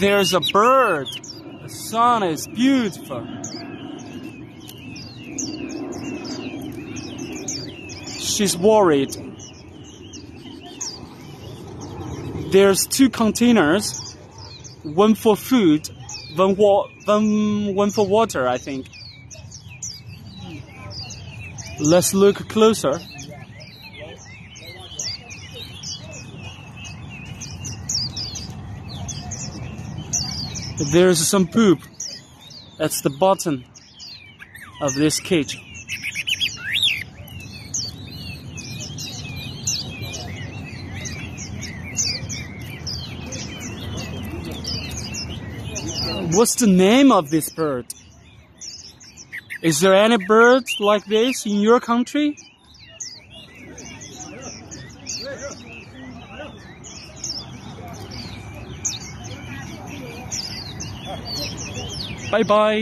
There's a bird. The sun is beautiful. She's worried. There's 2 containers, one for food, one for water, I think. Let's look closer. There's some poop at the bottom of this cage. What's the name of this bird? Is there any bird like this in your country? Bye bye.